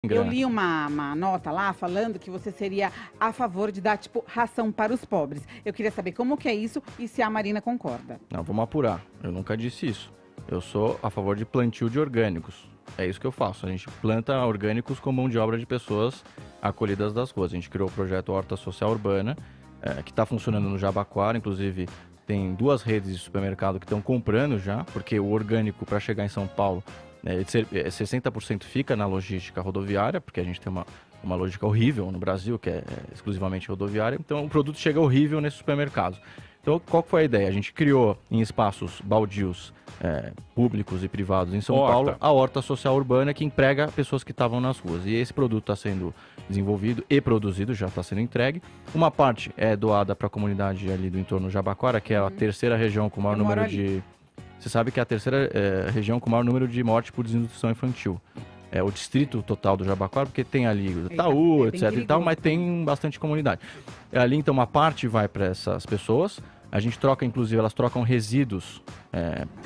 Eu li uma nota lá falando que você seria a favor de dar, tipo, ração para os pobres. Eu queria saber como que é isso e se a Marina concorda. Não, vamos apurar. Eu nunca disse isso. Eu sou a favor de plantio de orgânicos. É isso que eu faço. A gente planta orgânicos com mão de obra de pessoas acolhidas das ruas. A gente criou o projeto Horta Social Urbana, que está funcionando no Jabaquara. Inclusive, tem 2 redes de supermercado que estão comprando já, porque o orgânico, para chegar em São Paulo, 60% fica na logística rodoviária, porque a gente tem uma logística horrível no Brasil, que é exclusivamente rodoviária. Então, o produto chega horrível nesses supermercados. Então, qual foi a ideia? A gente criou em espaços baldios públicos e privados em São Paulo a Horta Social Urbana, que emprega pessoas que estavam nas ruas. E esse produto está sendo desenvolvido e produzido, já está sendo entregue. Uma parte é doada para a comunidade ali do entorno do Jabaquara, que é a terceira região com o maior número de... Você sabe que é a terceira região com o maior número de mortes por desnutrição infantil. É o distrito total do Jabaquara, porque tem ali o Itaú, etc e tal, mas tem bastante comunidade. Ali, então, uma parte vai para essas pessoas. A gente troca, inclusive, elas trocam resíduos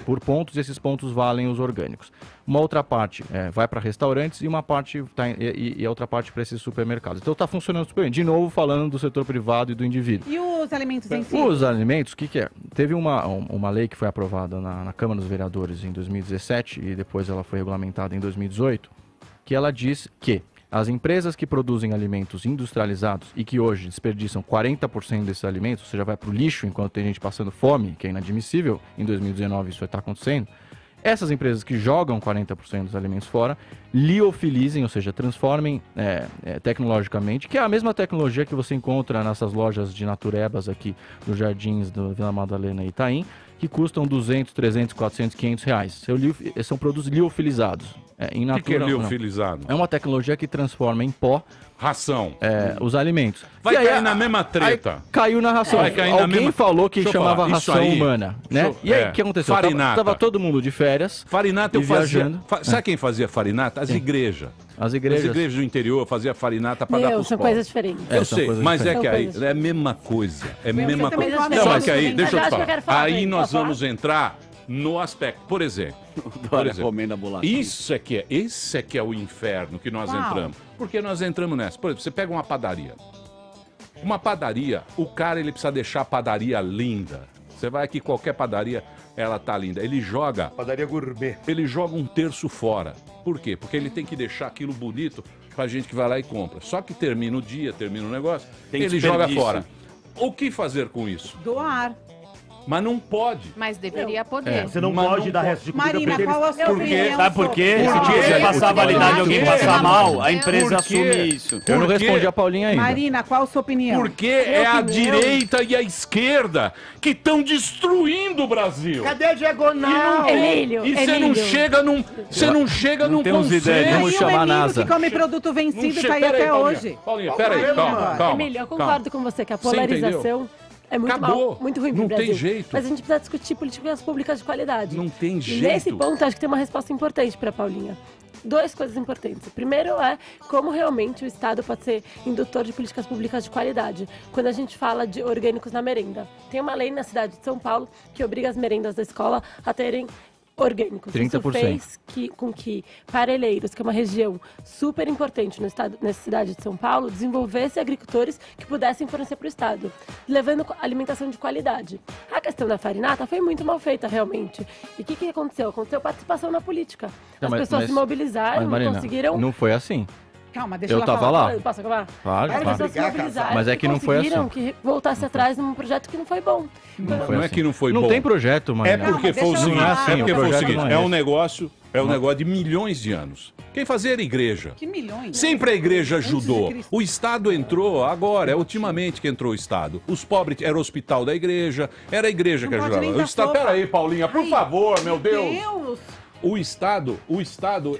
por pontos, e esses pontos valem os orgânicos. Uma outra parte vai para restaurantes e uma parte e a outra parte para esses supermercados. Então está funcionando super bem. De novo, falando do setor privado e do indivíduo. E os alimentos em si? Os alimentos, o que é? Teve uma lei que foi aprovada na Câmara dos Vereadores em 2017 e depois ela foi regulamentada em 2018, que ela diz que as empresas que produzem alimentos industrializados e que hoje desperdiçam 40% desses alimentos, ou seja, vai para o lixo enquanto tem gente passando fome, que é inadmissível, em 2019 isso está acontecendo, essas empresas que jogam 40% dos alimentos fora, liofilizem, ou seja, transformem tecnologicamente, que é a mesma tecnologia que você encontra nessas lojas de naturebas aqui nos jardins do Vila Madalena e Itaim, que custam 200, 300, 400, 500 reais. São produtos liofilizados. O que é liofilizado? É uma tecnologia que transforma em pó ração. Os alimentos. Vai cair na mesma treta. Caiu na ração. Alguém falou que chamava ração humana, né? E aí, o que aconteceu? Farinata. Tava todo mundo de férias. Farinata eu fazia. Sabe quem fazia farinata? As igrejas. As igrejas do interior faziam farinata para dar para os são pobres. coisas diferentes. Eu sei, mas é que aí é a mesma coisa. É a mesma coisa. Não, mas que aí, deixa eu te falar. Aí nós vamos entrar no aspecto, por exemplo, esse é que é o inferno que nós entramos. Porque nós entramos nessa. Por exemplo, você pega uma padaria. Uma padaria, o cara ele precisa deixar a padaria linda. Você vai aqui, qualquer padaria, ela tá linda. Ele joga... Padaria gourmet. Ele joga 1/3 fora. Por quê? Porque ele tem que deixar aquilo bonito pra gente que vai lá e compra. Só que termina o dia, termina o negócio, ele joga fora. O que fazer com isso? Doar. Mas não pode. Mas deveria poder. Você não pode dar resto de comida Marina, pra eles. qual a sua opinião? Sabe por quê? Se você passar a validade e alguém passar mal, a empresa assume isso. Eu não respondi a Paulinha ainda. Marina, qual a sua opinião? Porque é a direita e a esquerda que estão destruindo o Brasil. Cadê a diagonal? Emílio, E você não chega num, consenso. Vamos chamar a NASA. Que come produto vencido tá aí até hoje. Paulinha, peraí, calma. Emílio, eu concordo com você que a polarização é muito Acabou. muito ruim pro Não Brasil. tem jeito. Mas a gente precisa discutir políticas públicas de qualidade. Não tem E jeito. nesse ponto, acho que tem uma resposta importante para Paulinha. 2 coisas importantes. O primeiro é como realmente o Estado pode ser indutor de políticas públicas de qualidade. Quando a gente fala de orgânicos na merenda. Tem uma lei na cidade de São Paulo que obriga as merendas da escola a terem orgânicos. 30%. Isso fez com que Parelheiros, que é uma região super importante no estado, nessa cidade de São Paulo, desenvolvesse agricultores que pudessem fornecer para o Estado, levando alimentação de qualidade. A questão da farinata foi muito mal feita, realmente. E o que aconteceu? Aconteceu participação na política. As pessoas se mobilizaram e Marina, conseguiram... Não foi assim. Calma, deixa eu ela tava falar. lá. Posso acabar? Claro, As pessoas se mobilizaram. Mas é que não foi assim. Conseguiram que voltasse atrás num projeto que não foi bom. Não é que não foi bom. Não tem projeto, Marina. É porque foi o seguinte, é um negócio de milhões de anos. Quem fazia era a igreja. Que milhões? Sempre a igreja ajudou. O Estado entrou agora, é ultimamente que entrou o Estado. Os pobres, era o hospital da igreja, era a igreja que ajudava. O Estado, peraí, Paulinha, por favor, meu Deus. O Estado,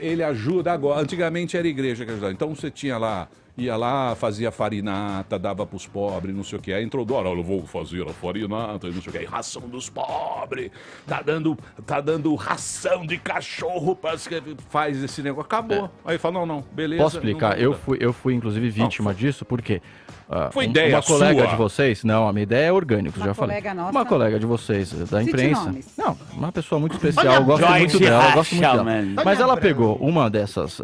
ele ajuda agora. Antigamente era a igreja que ajudava. Então você tinha lá ia lá, fazia farinata, dava pros pobres, não sei o que. Aí entrou Dória, eu vou fazer a farinata, não sei o que. Aí, ração dos pobres, tá dando ração de cachorro, faz esse negócio, acabou. Aí fala, não, beleza. Posso explicar? Eu fui inclusive vítima disso, porque foi ideia uma colega sua? de vocês, não, a minha ideia é orgânicos, Uma já falei. colega nossa? Uma colega de vocês, da imprensa. nomes. Não, uma pessoa muito especial, eu gosto muito dela, eu gosto muito dela. Mas ela pegou uma dessas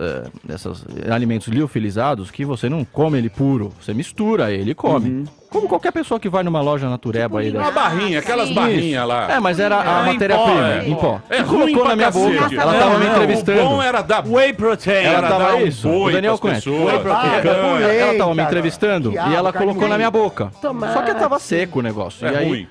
alimentos liofilizados que você não come ele puro, você mistura ele e come. Como qualquer pessoa que vai numa loja natureba aí. Uma barrinha, aquelas barrinhas lá. É, mas era a matéria-prima, em pó. É ruim Colocou pra na minha boca. cacete. Ela tava me entrevistando. O bom era dar Whey protein. Ela tava dar um isso. boi O Daniel pras conhece. pessoas. Whey protein. Ela tava me cara. entrevistando Quiabo, e ela colocou carne na minha boca. Tomate. Só que tava seco o negócio. É e aí, ruim.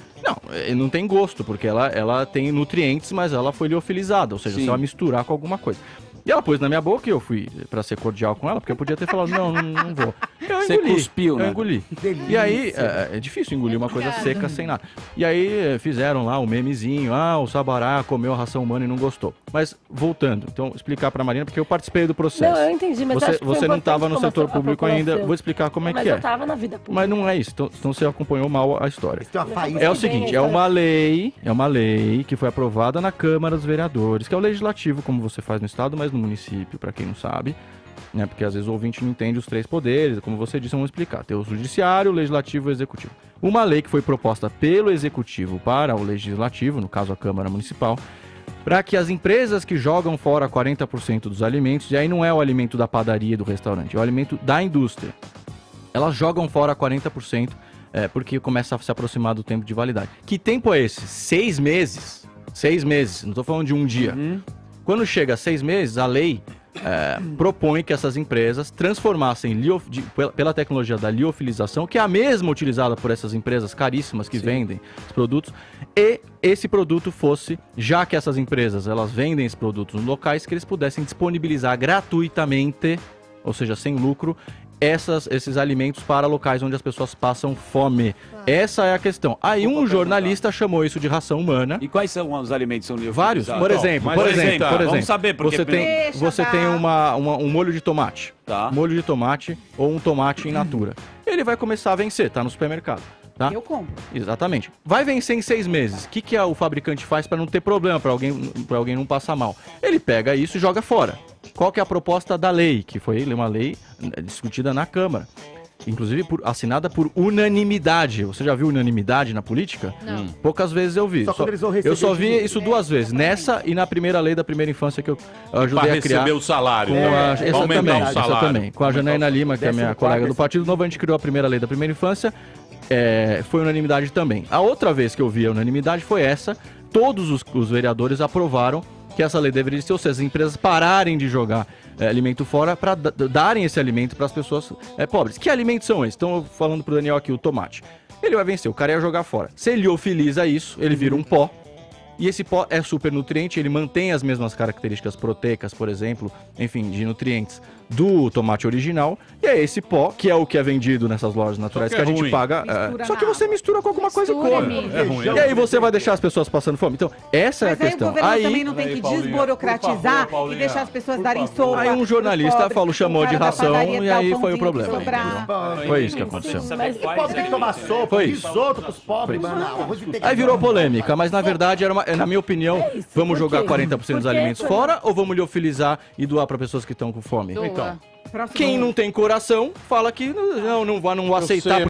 não tem gosto, porque ela tem nutrientes, mas ela foi liofilizada. Ou seja, Sim. você vai misturar com alguma coisa. E ela pôs na minha boca e eu fui pra ser cordial com ela, porque eu podia ter falado, não vou. Você cuspiu, né? Eu engoli. E aí, é difícil engolir uma coisa seca sem nada. E aí fizeram lá o memezinho, o Sabará comeu a ração humana e não gostou. Mas voltando, então explicar pra Marina, porque eu participei do processo. Não, eu entendi, mas acho que foi Você não estava importante no como setor a público ainda, população. vou explicar como é Mas que eu é. tava na vida pública. Mas não é isso, então você acompanhou mal a história. Tem uma faísca. É o seguinte, é uma lei que foi aprovada na Câmara dos Vereadores, que é o legislativo, como você faz no estado, mas no município, para quem não sabe, né? Porque às vezes o ouvinte não entende os três poderes, como você disse, vamos explicar. Tem o judiciário, o legislativo e o executivo. Uma lei que foi proposta pelo executivo para o legislativo, no caso a Câmara Municipal, para que as empresas que jogam fora 40% dos alimentos, e aí não é o alimento da padaria e do restaurante, é o alimento da indústria, elas jogam fora 40%, porque começa a se aproximar do tempo de validade. Que tempo é esse? 6 meses. 6 meses, não estou falando de um dia. Quando chega a 6 meses, a lei propõe que essas empresas transformassem pela tecnologia da liofilização, que é a mesma utilizada por essas empresas caríssimas que vendem os produtos, e esse produto fosse, já que essas empresas elas vendem esses produtos nos locais, que eles pudessem disponibilizar gratuitamente, ou seja, sem lucro, esses alimentos para locais onde as pessoas passam fome. Essa é a questão. Aí um jornalista chamou isso de ração humana. E quais são os alimentos que são Vários. liofilizados? Por exemplo, Vamos saber, porque você tem um molho de tomate. Tá. Molho de tomate ou um tomate in natura. Ele vai começar a vencer, tá no supermercado. Tá? Eu compro. Exatamente. Vai vencer em 6 meses. O que o fabricante faz para não ter problema, para alguém não passar mal? Ele pega isso e joga fora. Qual que é a proposta da lei? Que foi uma lei discutida na Câmara. Inclusive assinada por unanimidade. Você já viu unanimidade na política? Não. Poucas vezes eu vi. Só quando eles vão receber Eu só vi dinheiro. isso 2 vezes. Nessa e na primeira lei da primeira infância que eu ajudei Pra a criar. receber o salário. Essa Aumentar também, o essa salário. também. Com a Janaína Lima, que é minha colega do Partido Novo, a gente criou a primeira lei da primeira infância. Foi unanimidade também. A outra vez que eu vi a unanimidade foi essa. Todos os vereadores aprovaram que essa lei deveria ser, ou seja, as empresas pararem de jogar alimento fora para darem esse alimento para as pessoas pobres. Que alimentos são esses? Estão falando pro Daniel aqui, o tomate. Ele vai vencer, o cara ia jogar fora. Se ele liofiliza isso, ele vira um pó. E esse pó é super nutriente, ele mantém as mesmas características proteicas, por exemplo, enfim, de nutrientes do tomate original. E é esse pó, que é o que é vendido nessas lojas naturais, Só que que a é gente ruim. paga. Mistura Só que na você mistura com alguma coisa e come. É ruim. E aí você vai deixar as pessoas passando fome. Então, essa é a Mas aí o questão. governo também não tem que Paulinha, desburocratizar por favor, e deixar as pessoas darem por favor. sopa. Aí um jornalista pros pobres, chamou o de cara da ração padaria e dá aí o foi o pãozinho que problema. sobrar. Foi isso que aconteceu. Mas O pobre tem que tomar sopa, Foi isso. risoto pros pobres, mano. Arroz integral. Aí virou polêmica, mas na verdade, na minha opinião, isso, vamos por jogar quê? 40% dos Porque alimentos essa- fora ou vamos liofilizar e doar para pessoas que estão com fome? Doa. Então. Próximo. Quem não tem coração fala que não vai aceitar. sei,